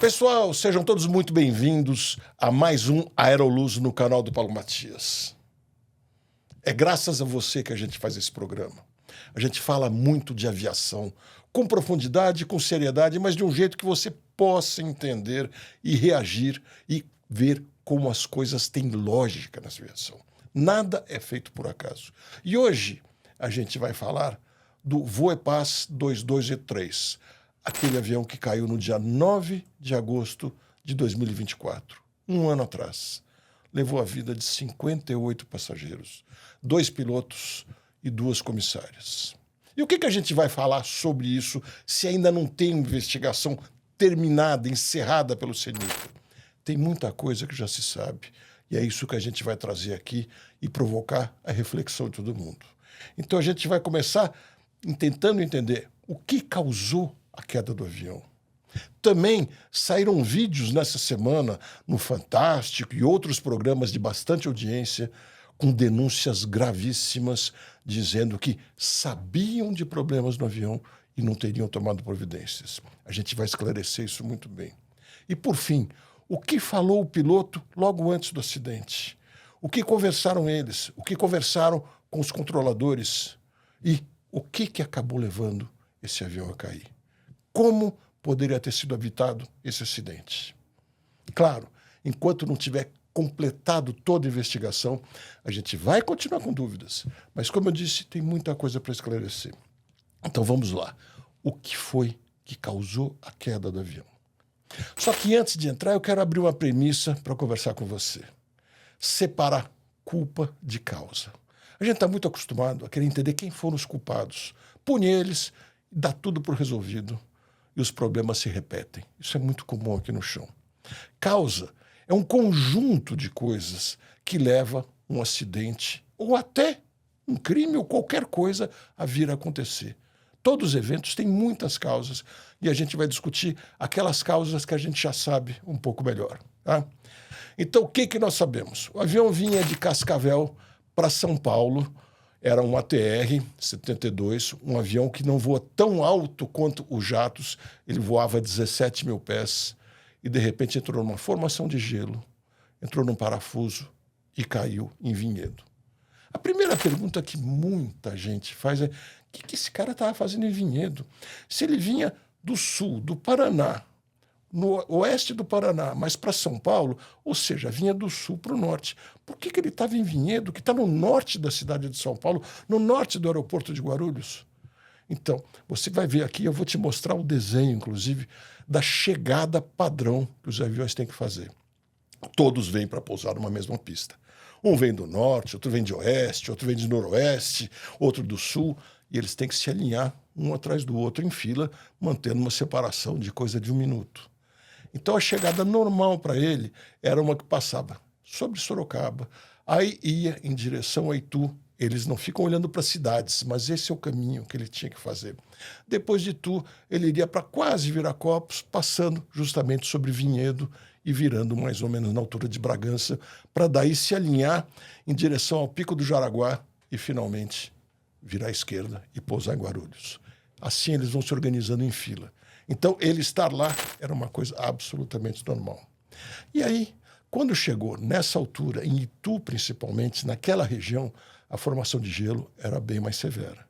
Pessoal, sejam todos muito bem-vindos a mais um Aeroluz no canal do Paulo Matias. É graças a você que a gente faz esse programa. A gente fala muito de aviação, com profundidade, com seriedade, mas de um jeito que você possa entender e reagir e ver como as coisas têm lógica na aviação. Nada é feito por acaso. E hoje a gente vai falar do Voepaz 22E3, aquele avião que caiu no dia 9 de agosto de 2024, um ano atrás. Levou a vida de 58 passageiros, 2 pilotos e 2 comissárias. E o que a gente vai falar sobre isso se ainda não tem investigação terminada, encerrada pelo CENIPA? Tem muita coisa que já se sabe, e é isso que a gente vai trazer aqui e provocar a reflexão de todo mundo. Então a gente vai começar tentando entender o que causou a queda do avião. Também saíram vídeos nessa semana no Fantástico e outros programas de bastante audiência com denúncias gravíssimas dizendo que sabiam de problemas no avião e não teriam tomado providências. A gente vai esclarecer isso muito bem. E, por fim, o que falou o piloto logo antes do acidente? O que conversaram eles? O que conversaram com os controladores? E o que acabou levando esse avião a cair? Como poderia ter sido evitado esse acidente? Claro, enquanto não tiver completado toda a investigação, a gente vai continuar com dúvidas. Mas, como eu disse, tem muita coisa para esclarecer. Então vamos lá. O que foi que causou a queda do avião? Só que antes de entrar, eu quero abrir uma premissa para conversar com você. Separar culpa de causa. A gente está muito acostumado a querer entender quem foram os culpados. Pune eles, dá tudo por resolvido e os problemas se repetem. Isso é muito comum aqui no chão. Causa é um conjunto de coisas que leva um acidente ou até um crime ou qualquer coisa a vir a acontecer. Todos os eventos têm muitas causas e a gente vai discutir aquelas causas que a gente já sabe um pouco melhor. Tá? Então, o que nós sabemos? O avião vinha de Cascavel para São Paulo, era um ATR-72, um avião que não voa tão alto quanto os jatos, ele voava 17 mil pés e, de repente, entrou numa formação de gelo, entrou num parafuso e caiu em Vinhedo. A primeira pergunta que muita gente faz é: o que esse cara estava fazendo em Vinhedo? Se ele vinha do sul, do Paraná, no oeste do Paraná, mas para São Paulo, ou seja, vinha do sul para o norte. Por que ele estava em Vinhedo, que está no norte da cidade de São Paulo, no norte do aeroporto de Guarulhos? Então, você vai ver aqui, eu vou te mostrar o desenho, inclusive, da chegada padrão que os aviões têm que fazer. Todos vêm para pousar numa mesma pista. Um vem do norte, outro vem de oeste, outro vem de noroeste, outro do sul, e eles têm que se alinhar um atrás do outro em fila, mantendo uma separação de coisa de 1 minuto. Então a chegada normal para ele era uma que passava sobre Sorocaba, aí ia em direção a Itu. Eles não ficam olhando para cidades, mas esse é o caminho que ele tinha que fazer. Depois de Itu, ele iria para quase Viracopos, passando justamente sobre Vinhedo e virando mais ou menos na altura de Bragança, para daí se alinhar em direção ao Pico do Jaraguá e, finalmente, virar à esquerda e pousar em Guarulhos. Assim eles vão se organizando em fila. Então, ele estar lá era uma coisa absolutamente normal. E aí, quando chegou nessa altura, em Itu principalmente, naquela região, a formação de gelo era bem mais severa.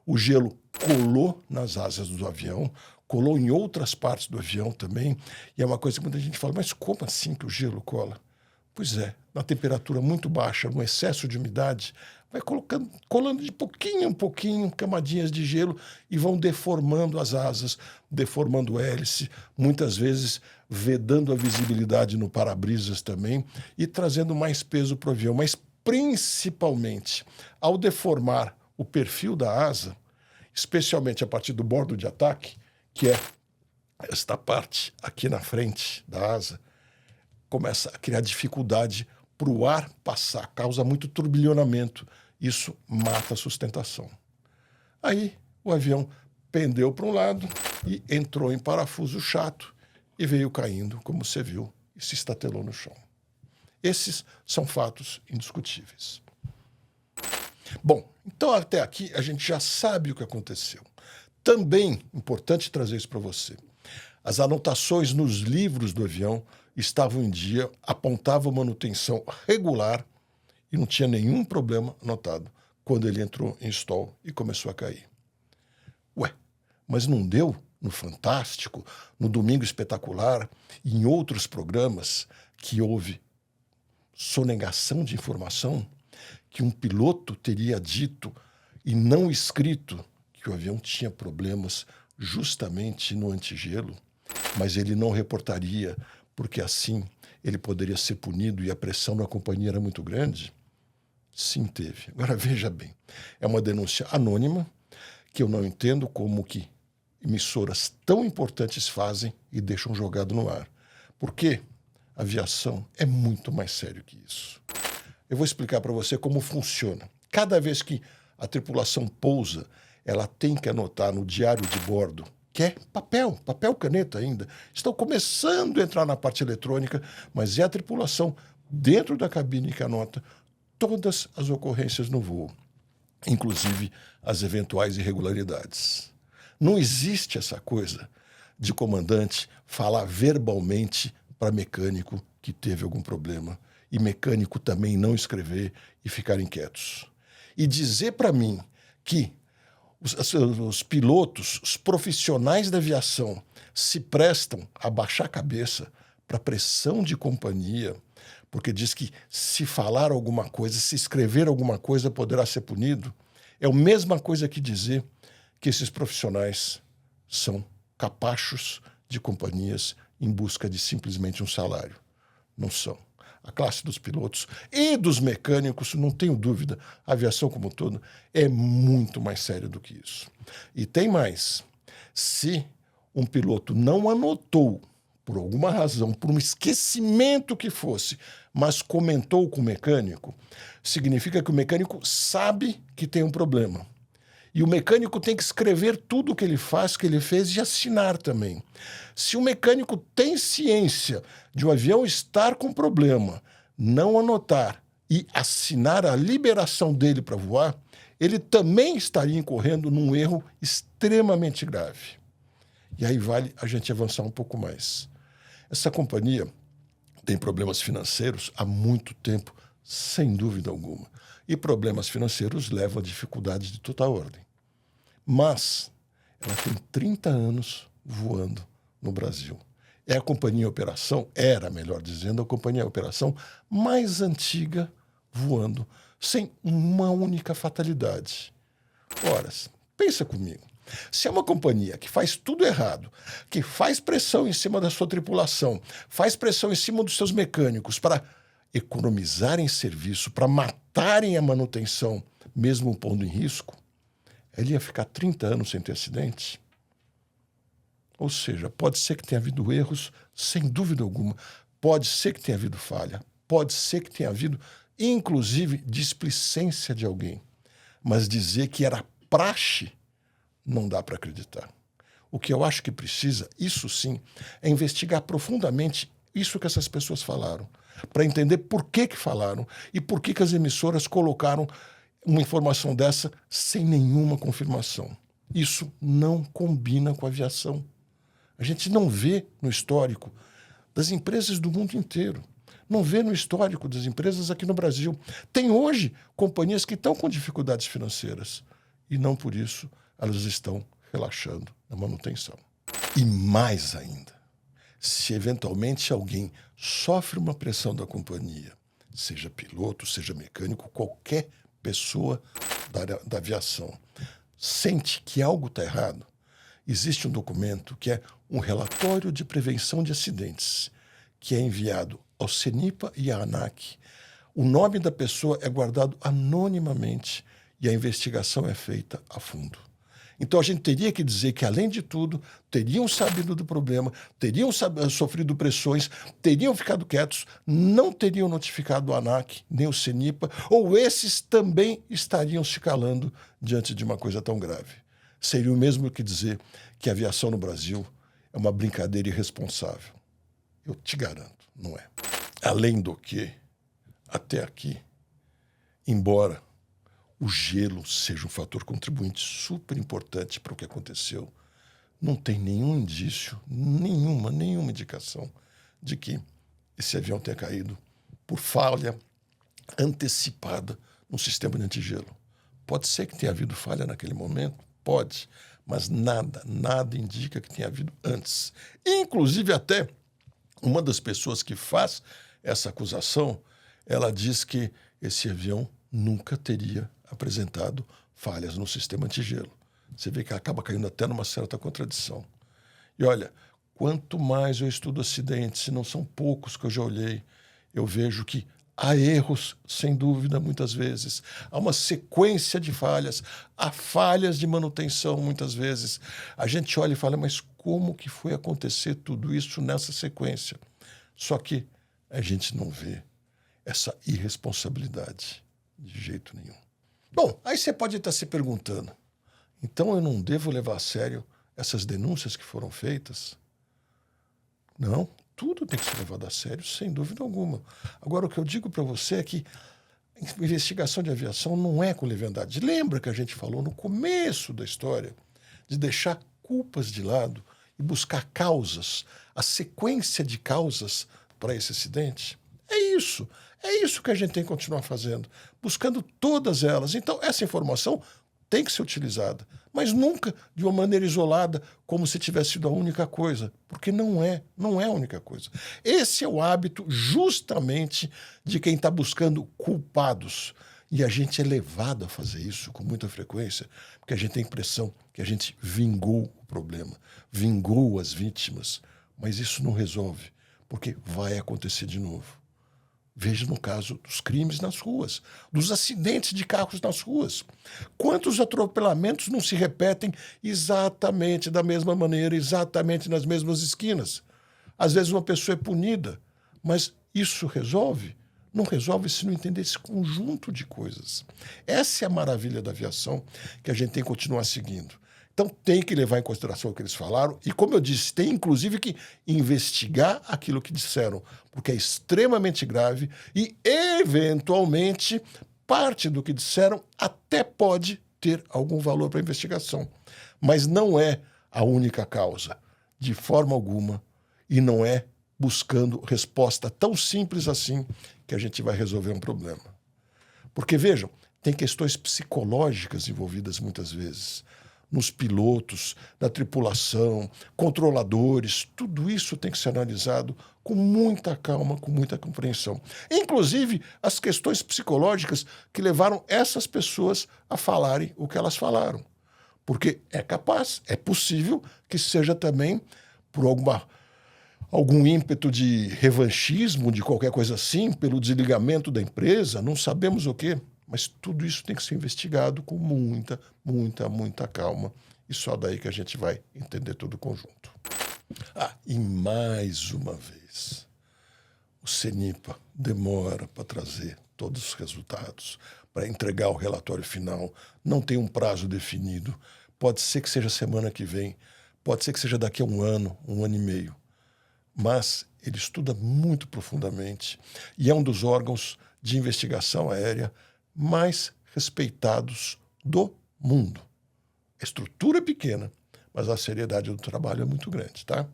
O gelo colou nas asas do avião, colou em outras partes do avião também, e é uma coisa que muita gente fala: mas como assim que o gelo cola? Pois é, na temperatura muito baixa, no excesso de umidade, vai colando de pouquinho em pouquinho camadinhas de gelo e vão deformando as asas, deformando o hélice, muitas vezes vedando a visibilidade no para-brisas também e trazendo mais peso para o avião. Mas, principalmente, ao deformar o perfil da asa, especialmente a partir do bordo de ataque, que é esta parte aqui na frente da asa, começa a criar dificuldade para o ar passar, causa muito turbilhonamento. Isso mata a sustentação. Aí o avião pendeu para um lado e entrou em parafuso chato e veio caindo, como você viu, e se estatelou no chão. Esses são fatos indiscutíveis. Bom, então até aqui a gente já sabe o que aconteceu. Também importante trazer isso para você. As anotações nos livros do avião estavam em dia, apontavam manutenção regular e não tinha nenhum problema anotado quando ele entrou em stall e começou a cair. Ué, mas não deu no Fantástico, no Domingo Espetacular e em outros programas que houve sonegação de informação, que um piloto teria dito e não escrito que o avião tinha problemas justamente no antigelo, mas ele não reportaria porque assim ele poderia ser punido e a pressão na companhia era muito grande? Sim, teve. Agora veja bem, é uma denúncia anônima que eu não entendo como que emissoras tão importantes fazem e deixam jogado no ar. Porque a aviação é muito mais sério que isso. Eu vou explicar para você como funciona. Cada vez que a tripulação pousa, ela tem que anotar no diário de bordo, que é papel, caneta ainda. Estão começando a entrar na parte eletrônica, mas é a tripulação dentro da cabine que anota todas as ocorrências no voo, inclusive as eventuais irregularidades. Não existe essa coisa de comandante falar verbalmente para mecânico que teve algum problema e mecânico também não escrever e ficar inquietos. E dizer para mim que os pilotos, os profissionais da aviação se prestam a baixar a cabeça para pressão de companhia, porque diz que se falar alguma coisa, se escrever alguma coisa, poderá ser punido, é a mesma coisa que dizer que esses profissionais são capachos de companhias em busca de simplesmente um salário. Não são. A classe dos pilotos e dos mecânicos, não tenho dúvida, a aviação como um todo é muito mais séria do que isso. E tem mais. Se um piloto não anotou, por alguma razão, por um esquecimento que fosse, mas comentou com o mecânico, significa que o mecânico sabe que tem um problema. E o mecânico tem que escrever tudo o que ele faz, que ele fez e assinar também. Se o mecânico tem ciência de um avião estar com problema, não anotar e assinar a liberação dele para voar, ele também estaria incorrendo num erro extremamente grave. E aí vale a gente avançar um pouco mais. Essa companhia tem problemas financeiros há muito tempo, sem dúvida alguma. E problemas financeiros levam a dificuldades de toda ordem. Mas ela tem 30 anos voando no Brasil. É a companhia em operação, era, melhor dizendo, a companhia em operação mais antiga voando, sem uma única fatalidade. Ora, pensa comigo. Se é uma companhia que faz tudo errado, que faz pressão em cima da sua tripulação, faz pressão em cima dos seus mecânicos para economizarem serviço, para matarem a manutenção, mesmo pondo em risco, ela ia ficar 30 anos sem ter acidente? Ou seja, pode ser que tenha havido erros, sem dúvida alguma. Pode ser que tenha havido falha. Pode ser que tenha havido, inclusive, displicência de alguém. Mas dizer que era praxe, não dá para acreditar. O que eu acho que precisa, isso sim, é investigar profundamente isso que essas pessoas falaram, para entender por que falaram e por que as emissoras colocaram uma informação dessa sem nenhuma confirmação. Isso não combina com a aviação. A gente não vê no histórico das empresas do mundo inteiro. Não vê no histórico das empresas aqui no Brasil. Tem hoje companhias que estão com dificuldades financeiras e não por isso elas estão relaxando na manutenção. E mais ainda, se eventualmente alguém sofre uma pressão da companhia, seja piloto, seja mecânico, qualquer pessoa da aviação, sente que algo está errado, existe um documento que é um relatório de prevenção de acidentes, que é enviado ao CENIPA e à ANAC. O nome da pessoa é guardado anonimamente e a investigação é feita a fundo. Então a gente teria que dizer que, além de tudo, teriam sabido do problema, teriam sofrido pressões, teriam ficado quietos, não teriam notificado o ANAC, nem o CENIPA, ou esses também estariam se calando diante de uma coisa tão grave. Seria o mesmo que dizer que a aviação no Brasil é uma brincadeira irresponsável. Eu te garanto, não é. Além do que, até aqui, embora o gelo seja um fator contribuinte super importante para o que aconteceu, não tem nenhum indício, nenhuma indicação de que esse avião tenha caído por falha antecipada no sistema de antigelo. Pode ser que tenha havido falha naquele momento, pode, mas nada indica que tenha havido antes. Inclusive, até uma das pessoas que faz essa acusação, ela diz que esse avião nunca teria apresentado falhas no sistema antigelo. Você vê que acaba caindo até numa certa contradição. E olha, quanto mais eu estudo acidentes, e não são poucos que eu já olhei, eu vejo que há erros, sem dúvida, muitas vezes. Há uma sequência de falhas, há falhas de manutenção, muitas vezes. A gente olha e fala, mas como que foi acontecer tudo isso nessa sequência? Só que a gente não vê essa irresponsabilidade de jeito nenhum. Bom, aí você pode estar se perguntando, então eu não devo levar a sério essas denúncias que foram feitas? Não, tudo tem que ser levado a sério, sem dúvida alguma. Agora, o que eu digo para você é que investigação de aviação não é com leviandade. Lembra que a gente falou no começo da história de deixar culpas de lado e buscar causas, a sequência de causas para esse acidente? É isso que a gente tem que continuar fazendo, buscando todas elas. Então, essa informação tem que ser utilizada, mas nunca de uma maneira isolada, como se tivesse sido a única coisa, porque não é a única coisa. Esse é o hábito justamente de quem está buscando culpados. E a gente é levado a fazer isso com muita frequência, porque a gente tem a impressão que a gente vingou o problema, vingou as vítimas, mas isso não resolve, porque vai acontecer de novo. Veja no caso dos crimes nas ruas, dos acidentes de carros nas ruas. Quantos atropelamentos não se repetem exatamente da mesma maneira, exatamente nas mesmas esquinas? Às vezes uma pessoa é punida, mas isso resolve? Não resolve se não entender esse conjunto de coisas. Essa é a maravilha da aviação que a gente tem que continuar seguindo. Então tem que levar em consideração o que eles falaram e, como eu disse, tem inclusive que investigar aquilo que disseram, porque é extremamente grave e, eventualmente, parte do que disseram até pode ter algum valor para a investigação. Mas não é a única causa, de forma alguma, e não é buscando resposta tão simples assim que a gente vai resolver um problema. Porque, vejam, tem questões psicológicas envolvidas muitas vezes. Nos pilotos, na tripulação, controladores, tudo isso tem que ser analisado com muita calma, com muita compreensão. Inclusive, as questões psicológicas que levaram essas pessoas a falarem o que elas falaram. Porque é capaz, é possível que seja também por algum ímpeto de revanchismo, de qualquer coisa assim, pelo desligamento da empresa, não sabemos o quê. Mas tudo isso tem que ser investigado com muita calma. E só daí que a gente vai entender todo o conjunto. E mais uma vez, o CENIPA demora para trazer todos os resultados, para entregar o relatório final. Não tem um prazo definido. Pode ser que seja semana que vem, pode ser que seja daqui a um ano e meio. Mas ele estuda muito profundamente e é um dos órgãos de investigação aérea mais respeitados do mundo. A estrutura é pequena, mas a seriedade do trabalho é muito grande, tá?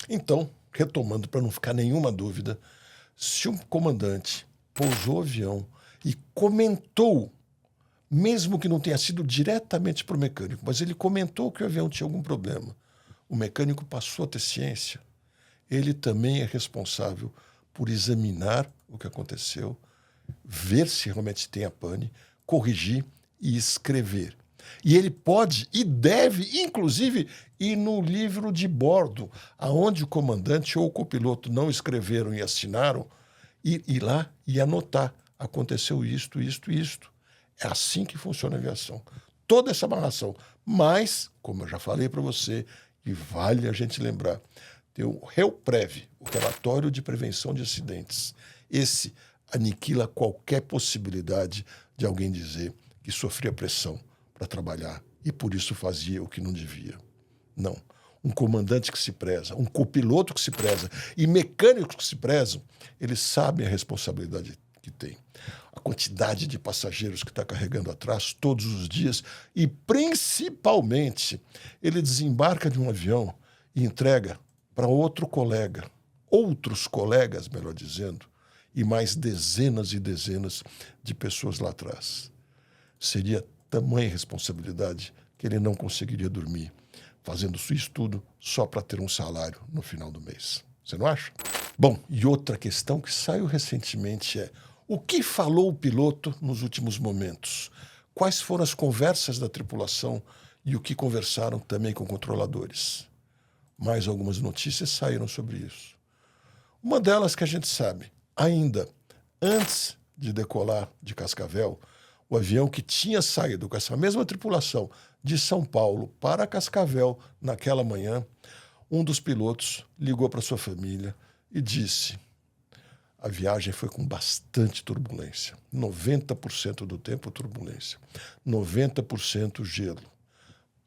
Então, retomando para não ficar nenhuma dúvida, se um comandante pousou o avião e comentou, mesmo que não tenha sido diretamente para o mecânico, mas ele comentou que o avião tinha algum problema, o mecânico passou a ter ciência, ele também é responsável por examinar o que aconteceu, ver se realmente tem a pane, corrigir e escrever. E ele pode e deve, inclusive, ir no livro de bordo, aonde o comandante ou o copiloto não escreveram e assinaram, ir lá e anotar. Aconteceu isto. É assim que funciona a aviação. Toda essa amarração. Mas, como eu já falei para você, e vale a gente lembrar, tem o REUPREV, o Relatório de Prevenção de Acidentes. Esse aniquila qualquer possibilidade de alguém dizer que sofria pressão para trabalhar e por isso fazia o que não devia. Não. Um comandante que se preza, um copiloto que se preza e mecânicos que se prezam, eles sabem a responsabilidade que tem. A quantidade de passageiros que está carregando atrás todos os dias e, principalmente, ele desembarca de um avião e entrega para outros colegas, melhor dizendo, e mais dezenas e dezenas de pessoas lá atrás. Seria tamanha responsabilidade que ele não conseguiria dormir, fazendo isso tudo só para ter um salário no final do mês. Você não acha? Bom, e outra questão que saiu recentemente é: o que falou o piloto nos últimos momentos? Quais foram as conversas da tripulação e o que conversaram também com controladores? Mais algumas notícias saíram sobre isso. Uma delas que a gente sabe, ainda antes de decolar de Cascavel, o avião que tinha saído com essa mesma tripulação de São Paulo para Cascavel naquela manhã, um dos pilotos ligou para sua família e disse: a viagem foi com bastante turbulência, 90% do tempo turbulência, 90% gelo,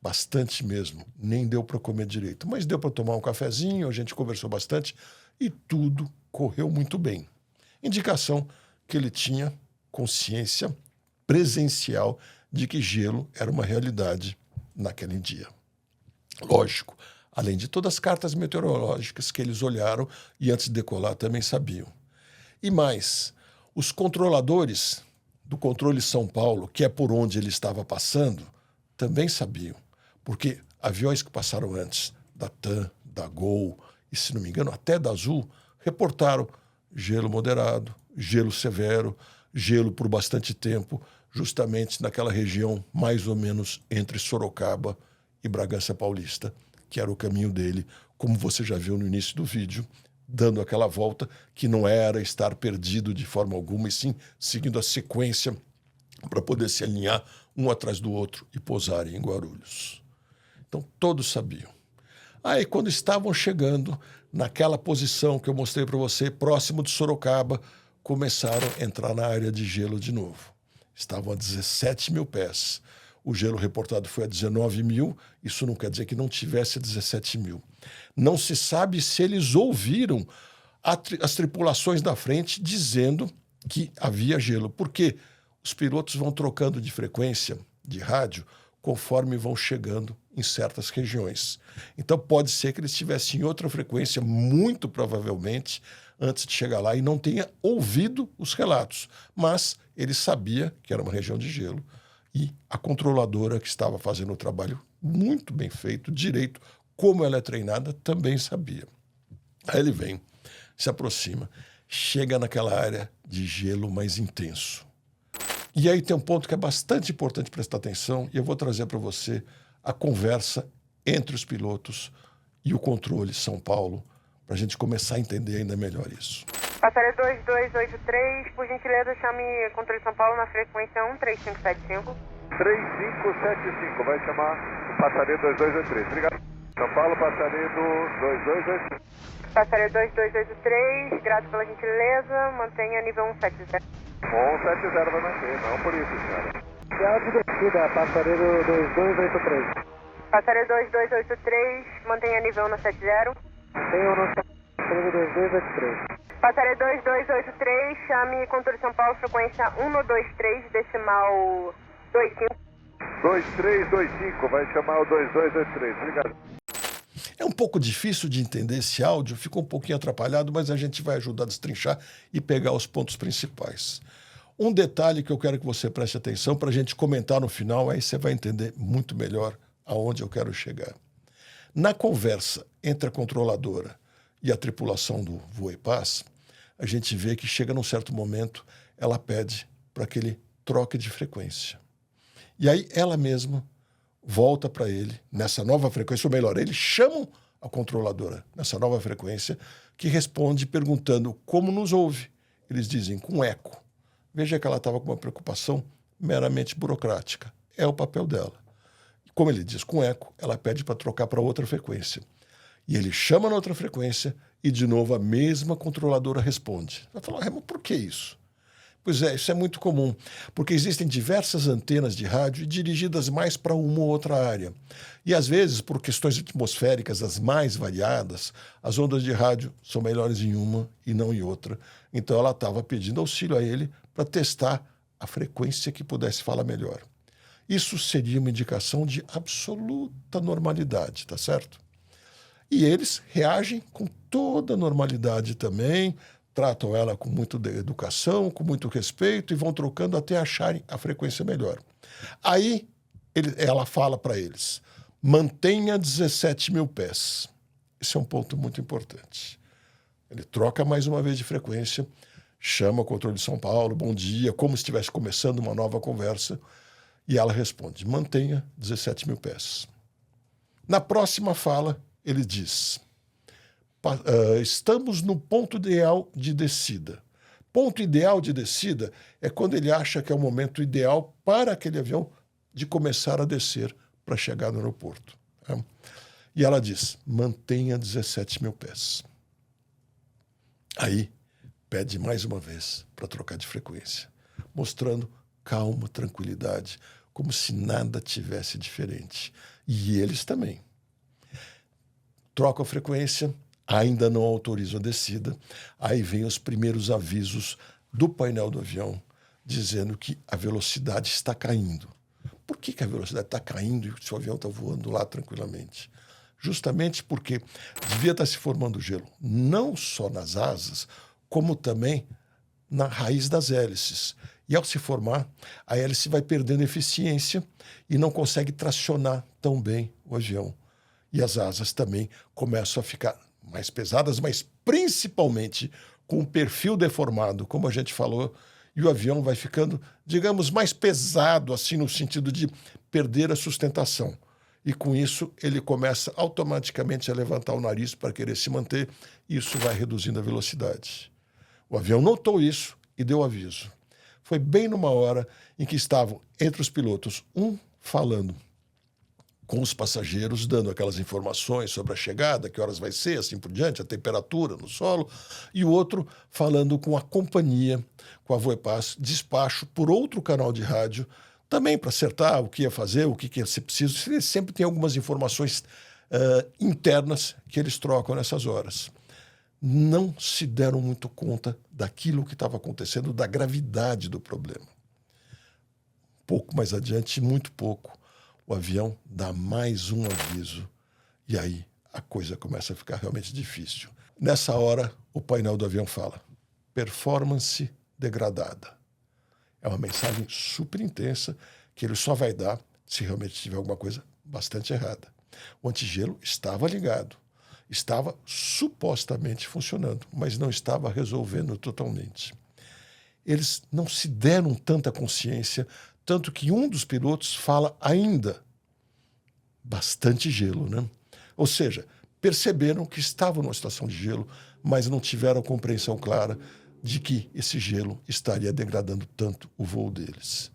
bastante mesmo, nem deu para comer direito, mas deu para tomar um cafezinho, a gente conversou bastante e tudo correu muito bem. Indicação que ele tinha consciência presencial de que gelo era uma realidade naquele dia. Lógico, além de todas as cartas meteorológicas que eles olharam e antes de decolar também sabiam. E mais, os controladores do controle São Paulo, que é por onde ele estava passando, também sabiam, porque aviões que passaram antes, da TAM, da Gol e, se não me engano, até da Azul, reportaram gelo moderado, gelo severo, gelo por bastante tempo, justamente naquela região mais ou menos entre Sorocaba e Bragança Paulista, que era o caminho dele, como você já viu no início do vídeo, dando aquela volta que não era estar perdido de forma alguma, e sim seguindo a sequência para poder se alinhar um atrás do outro e pousarem em Guarulhos. Então todos sabiam. Aí quando estavam chegando naquela posição que eu mostrei para você, próximo de Sorocaba, começaram a entrar na área de gelo de novo. Estavam a 17 mil pés. O gelo reportado foi a 19 mil, isso não quer dizer que não tivesse 17 mil. Não se sabe se eles ouviram as tripulações da frente dizendo que havia gelo, porque os pilotos vão trocando de frequência de rádio conforme vão chegando em certas regiões. Então pode ser que eles estivessem em outra frequência, muito provavelmente, antes de chegar lá e não tenha ouvido os relatos. Mas ele sabia que era uma região de gelo e a controladora que estava fazendo o trabalho muito bem feito, direito, como ela é treinada, também sabia. Aí ele vem, se aproxima, chega naquela área de gelo mais intenso. E aí tem um ponto que é bastante importante prestar atenção, e eu vou trazer para você a conversa entre os pilotos e o controle São Paulo, para a gente começar a entender ainda melhor isso. Passageiro 2283, por gentileza, chame controle São Paulo na frequência 13575. 3575, vai chamar o passageiro 2283. Obrigado. São Paulo, passageiro 2283. Passageiro 2283, grato pela gentileza, mantenha nível 170. 170 vai manter, não por isso, senhora. Tchau de descida, passageiro 2283. Passageiro 2283, mantenha nível 170. Tenho no passageiro 2283. Passageiro 2283, chame controle São Paulo, frequência 123, decimal 25. 2325, vai chamar o 2283. Obrigado. É um pouco difícil de entender esse áudio, ficou um pouquinho atrapalhado, mas a gente vai ajudar a destrinchar e pegar os pontos principais. Um detalhe que eu quero que você preste atenção para a gente comentar no final, aí você vai entender muito melhor aonde eu quero chegar. Na conversa entre a controladora e a tripulação do Voe Paz, a gente vê que chega num certo momento, ela pede para que ele troque de frequência. E aí ela mesma volta para ele nessa nova frequência, ou melhor, eles chamam a controladora nessa nova frequência, que responde perguntando como nos ouve. Eles dizem com eco. Veja que ela estava com uma preocupação meramente burocrática. É o papel dela. Como ele diz com eco, ela pede para trocar para outra frequência. E ele chama na outra frequência e, de novo, a mesma controladora responde. Vai falar, mas por que isso? Pois é, isso é muito comum, porque existem diversas antenas de rádio dirigidas mais para uma ou outra área. E, às vezes, por questões atmosféricas as mais variadas, as ondas de rádio são melhores em uma e não em outra. Então, ela estava pedindo auxílio a ele para testar a frequência que pudesse falar melhor. Isso seria uma indicação de absoluta normalidade, tá certo? E eles reagem com toda a normalidade também, tratam ela com muita educação, com muito respeito e vão trocando até acharem a frequência melhor. Aí ela fala para eles, mantenha 17 mil pés. Esse é um ponto muito importante. Ele troca mais uma vez de frequência, chama o controle de São Paulo, bom dia, como se estivesse começando uma nova conversa, e ela responde, mantenha 17 mil pés. Na próxima fala, ele diz, estamos no ponto ideal de descida. Ponto ideal de descida é quando ele acha que é o momento ideal para aquele avião de começar a descer para chegar no aeroporto. E ela diz, mantenha 17 mil pés. Aí, pede mais uma vez para trocar de frequência, mostrando calma, tranquilidade, como se nada tivesse diferente. E eles também. Trocam a frequência, ainda não autorizam a descida, aí vem os primeiros avisos do painel do avião, dizendo que a velocidade está caindo. Por que a velocidade está caindo e o seu avião está voando lá tranquilamente? Justamente porque devia estar se formando gelo, não só nas asas, como também na raiz das hélices. E ao se formar, a hélice vai perdendo eficiência e não consegue tracionar tão bem o avião. E as asas também começam a ficar mais pesadas, mas principalmente com o perfil deformado, como a gente falou, e o avião vai ficando, digamos, mais pesado, assim, no sentido de perder a sustentação. E com isso ele começa automaticamente a levantar o nariz para querer se manter, e isso vai reduzindo a velocidade. O avião notou isso e deu aviso. Foi bem numa hora em que estavam entre os pilotos, um falando com os passageiros, dando aquelas informações sobre a chegada, que horas vai ser, assim por diante, a temperatura no solo, e o outro falando com a companhia, com a Voepaz, despacho por outro canal de rádio, também para acertar o que ia fazer, o que ia ser preciso. Eles sempre tem algumas informações internas que eles trocam nessas horas. Não se deram muito conta daquilo que estava acontecendo, da gravidade do problema. Pouco mais adiante, muito pouco, o avião dá mais um aviso e aí a coisa começa a ficar realmente difícil. Nessa hora, o painel do avião fala, performance degradada. É uma mensagem super intensa que ele só vai dar se realmente tiver alguma coisa bastante errada. O antigelo estava ligado, estava supostamente funcionando, mas não estava resolvendo totalmente. Eles não se deram tanta consciência, tanto que um dos pilotos fala ainda bastante gelo, né? Ou seja, perceberam que estavam numa situação de gelo, mas não tiveram a compreensão clara de que esse gelo estaria degradando tanto o voo deles.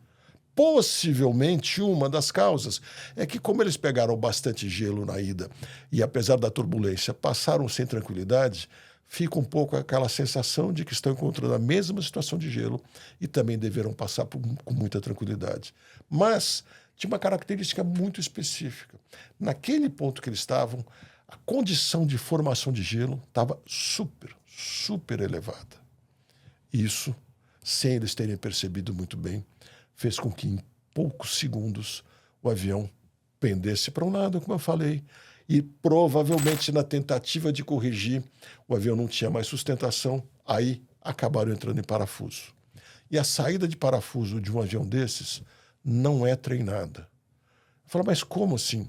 Possivelmente, uma das causas é que, como eles pegaram bastante gelo na ida e, apesar da turbulência, passaram sem tranquilidade, fica um pouco aquela sensação de que estão encontrando a mesma situação de gelo e também deveram passar com muita tranquilidade. Mas tinha uma característica muito específica. Naquele ponto que eles estavam, a condição de formação de gelo estava super elevada. Isso, sem eles terem percebido muito bem, fez com que em poucos segundos o avião pendesse para um lado, como eu falei, e provavelmente na tentativa de corrigir, o avião não tinha mais sustentação, aí acabaram entrando em parafuso. E a saída de parafuso de um avião desses não é treinada. Eu falo, mas como assim?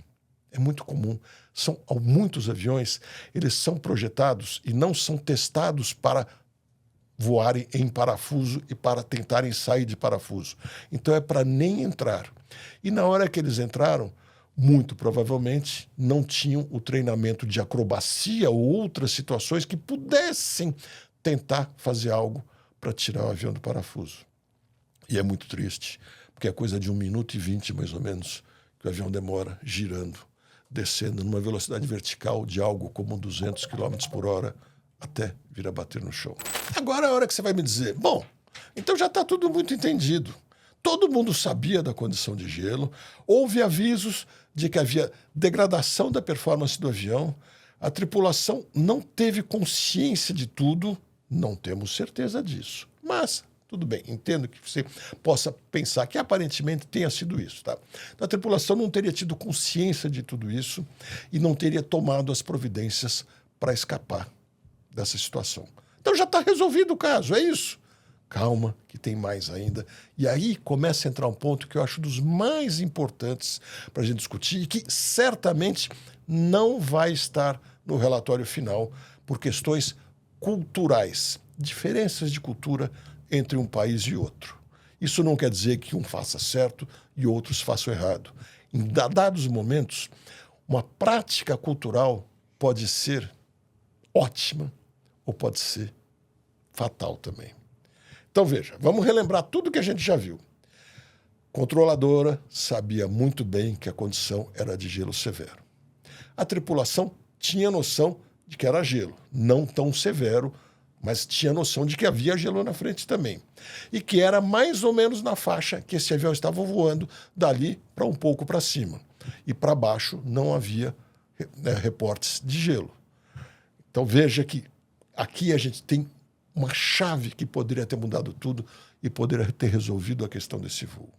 É muito comum. São muitos aviões, eles são projetados e não são testados para voarem em parafuso e para tentarem sair de parafuso. Então é para nem entrar. E na hora que eles entraram, muito provavelmente não tinham o treinamento de acrobacia ou outras situações que pudessem tentar fazer algo para tirar o avião do parafuso. E é muito triste, porque é coisa de 1 minuto e 20, mais ou menos, que o avião demora girando, descendo numa velocidade vertical de algo como 200 km por hora, até vir a bater no chão. Agora é a hora que você vai me dizer, bom, Então já está tudo muito entendido. Todo mundo sabia da condição de gelo, houve avisos de que havia degradação da performance do avião, a tripulação não teve consciência de tudo, não temos certeza disso. Mas, tudo bem, entendo que você possa pensar que aparentemente tenha sido isso, tá? A tripulação não teria tido consciência de tudo isso e não teria tomado as providências para escapar dessa situação. Então já está resolvido o caso, é isso. Calma, que tem mais ainda. E aí começa a entrar um ponto que eu acho dos mais importantes para a gente discutir e que certamente não vai estar no relatório final por questões culturais, diferenças de cultura entre um país e outro. Isso não quer dizer que um faça certo e outros façam errado. Em dados momentos, uma prática cultural pode ser ótima ou pode ser fatal também. Então, veja, vamos relembrar tudo que a gente já viu. Controladora sabia muito bem que a condição era de gelo severo. A tripulação tinha noção de que era gelo, não tão severo, mas tinha noção de que havia gelo na frente também. E que era mais ou menos na faixa que esse avião estava voando, dali para um pouco para cima. E para baixo não havia reportes de gelo. Então, veja que aqui a gente tem uma chave que poderia ter mudado tudo e poderia ter resolvido a questão desse voo.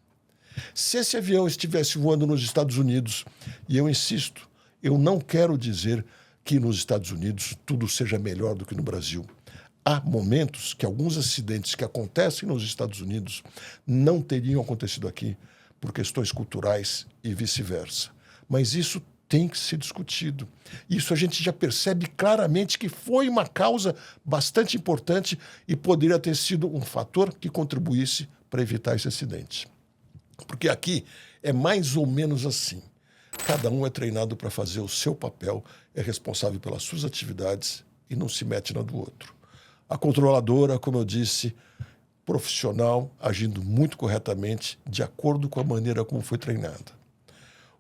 Se esse avião estivesse voando nos Estados Unidos, e eu insisto, eu não quero dizer que nos Estados Unidos tudo seja melhor do que no Brasil. Há momentos que alguns acidentes que acontecem nos Estados Unidos não teriam acontecido aqui por questões culturais e vice-versa. Mas isso tem que ser discutido. Isso a gente já percebe claramente que foi uma causa bastante importante e poderia ter sido um fator que contribuísse para evitar esse acidente. Porque aqui é mais ou menos assim. Cada um é treinado para fazer o seu papel, é responsável pelas suas atividades e não se mete na do outro. A controladora, como eu disse, profissional, agindo muito corretamente, de acordo com a maneira como foi treinada.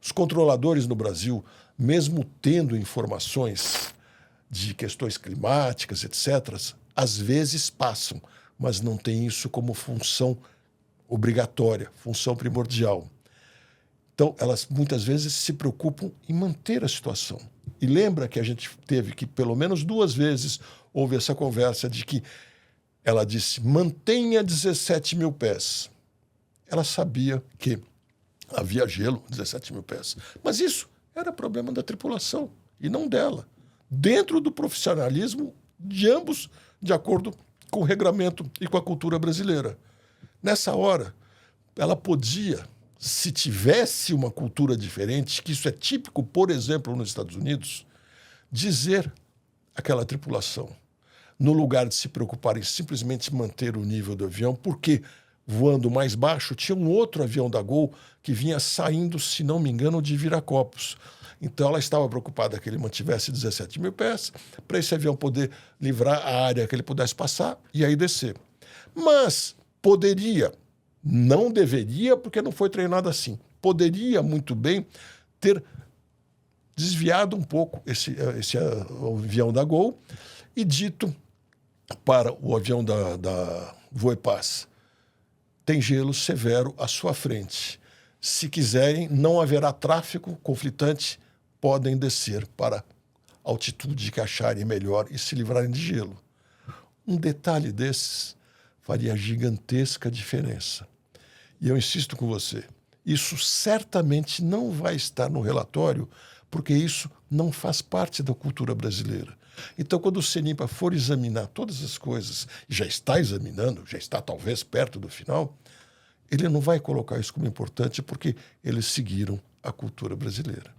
Os controladores no Brasil, mesmo tendo informações de questões climáticas, etc., às vezes passam, mas não tem isso como função obrigatória, função primordial. Então, elas muitas vezes se preocupam em manter a situação. E lembra que a gente teve que, pelo menos 2 vezes, houve essa conversa de que ela disse, mantenha 17 mil pés. Ela sabia que havia gelo, 17 mil pés. Mas isso era problema da tripulação e não dela. Dentro do profissionalismo de ambos, de acordo com o regramento e com a cultura brasileira. Nessa hora, ela podia, se tivesse uma cultura diferente, que isso é típico, por exemplo, nos Estados Unidos, dizer àquela tripulação, no lugar de se preocupar em simplesmente manter o nível do avião, porque voando mais baixo, tinha um outro avião da Gol que vinha saindo, se não me engano, de Viracopos. Então ela estava preocupada que ele mantivesse 17 mil pés, para esse avião poder livrar a área que ele pudesse passar e aí descer. Mas poderia, não deveria, porque não foi treinado assim, poderia muito bem ter desviado um pouco esse avião da Gol e dito para o avião da Voepaz, tem gelo severo à sua frente. Se quiserem, não haverá tráfego conflitante, podem descer para a altitude que acharem melhor e se livrarem de gelo. Um detalhe desses faria gigantesca diferença. E eu insisto com você, isso certamente não vai estar no relatório, porque isso não faz parte da cultura brasileira. Então, quando o CENIPA for examinar todas as coisas, e já está examinando, já está talvez perto do final, ele não vai colocar isso como importante porque eles seguiram a cultura brasileira.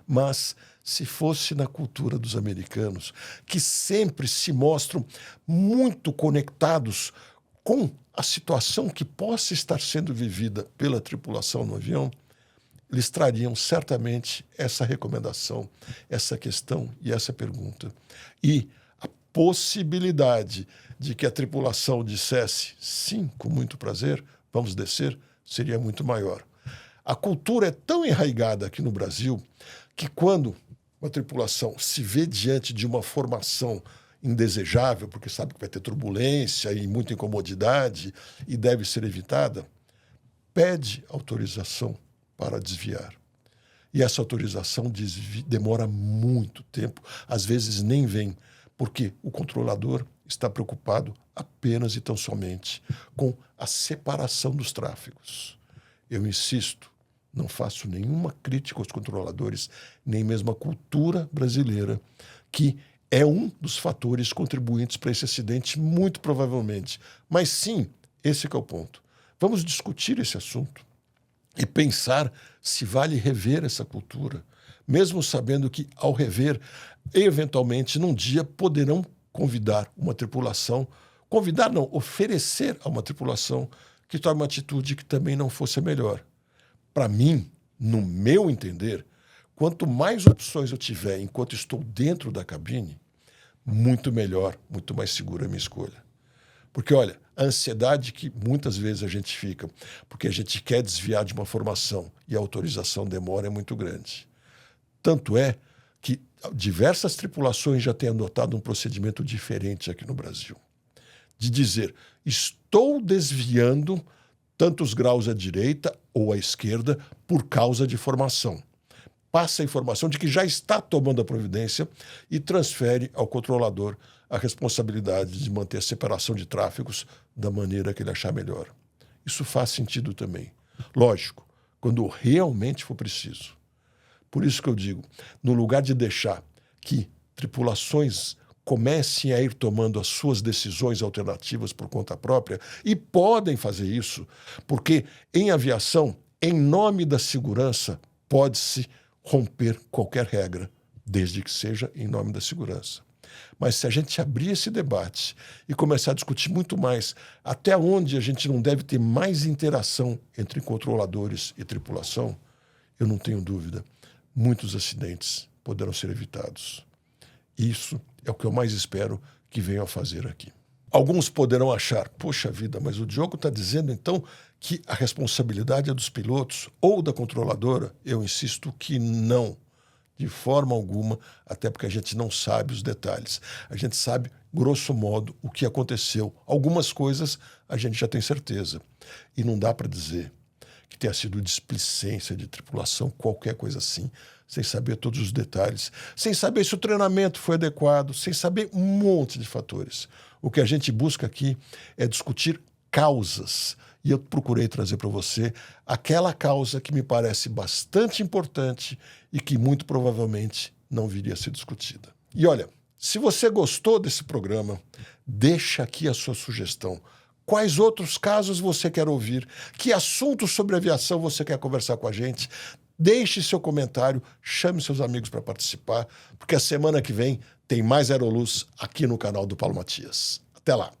Mas, se fosse na cultura dos americanos, que sempre se mostram muito conectados com a situação que possa estar sendo vivida pela tripulação no avião, eles trariam certamente essa recomendação, essa questão e essa pergunta. E a possibilidade de que a tripulação dissesse sim, com muito prazer, vamos descer, seria muito maior. A cultura é tão enraizada aqui no Brasil que quando uma tripulação se vê diante de uma formação indesejável, porque sabe que vai ter turbulência e muita incomodidade e deve ser evitada, pede autorização para desviar. E essa autorização demora muito tempo, às vezes nem vem, porque o controlador está preocupado apenas e tão somente com a separação dos tráfegos. Eu insisto, não faço nenhuma crítica aos controladores, nem mesmo à cultura brasileira, que é um dos fatores contribuintes para esse acidente, muito provavelmente. Mas sim, esse que é o ponto. Vamos discutir esse assunto e pensar se vale rever essa cultura, mesmo sabendo que, ao rever, eventualmente, num dia, poderão convidar uma tripulação, oferecer a uma tripulação que tome uma atitude que também não fosse a melhor. Para mim, no meu entender, quanto mais opções eu tiver enquanto estou dentro da cabine, muito melhor, muito mais segura a minha escolha. Porque, olha, a ansiedade que muitas vezes a gente fica, porque a gente quer desviar de uma formação e a autorização demora, é muito grande. Tanto é que diversas tripulações já têm adotado um procedimento diferente aqui no Brasil. De dizer, estou desviando tantos graus à direita ou à esquerda por causa de formação. Passa a informação de que já está tomando a providência e transfere ao controlador a responsabilidade de manter a separação de tráfegos da maneira que ele achar melhor. Isso faz sentido também. Lógico, quando realmente for preciso. Por isso que eu digo, no lugar de deixar que tripulações comecem a ir tomando as suas decisões alternativas por conta própria, e podem fazer isso, porque em aviação, em nome da segurança, pode-se romper qualquer regra, desde que seja em nome da segurança. Mas se a gente abrir esse debate e começar a discutir muito mais até onde a gente não deve ter mais interação entre controladores e tripulação, eu não tenho dúvida, muitos acidentes poderão ser evitados. Isso é o que eu mais espero que venham a fazer aqui. Alguns poderão achar, poxa vida, mas o Diogo está dizendo então que a responsabilidade é dos pilotos ou da controladora? Eu insisto que não, de forma alguma, até porque a gente não sabe os detalhes. A gente sabe, grosso modo, o que aconteceu. Algumas coisas a gente já tem certeza. E não dá para dizer que tenha sido displicência de tripulação, qualquer coisa assim, sem saber todos os detalhes, sem saber se o treinamento foi adequado, sem saber um monte de fatores. O que a gente busca aqui é discutir causas. E eu procurei trazer para você aquela causa que me parece bastante importante e que muito provavelmente não viria a ser discutida. E olha, se você gostou desse programa, deixa aqui a sua sugestão. Quais outros casos você quer ouvir? Que assuntos sobre aviação você quer conversar com a gente? Deixe seu comentário, chame seus amigos para participar, porque a semana que vem tem mais Aeroluz aqui no canal do Paulo Matias. Até lá!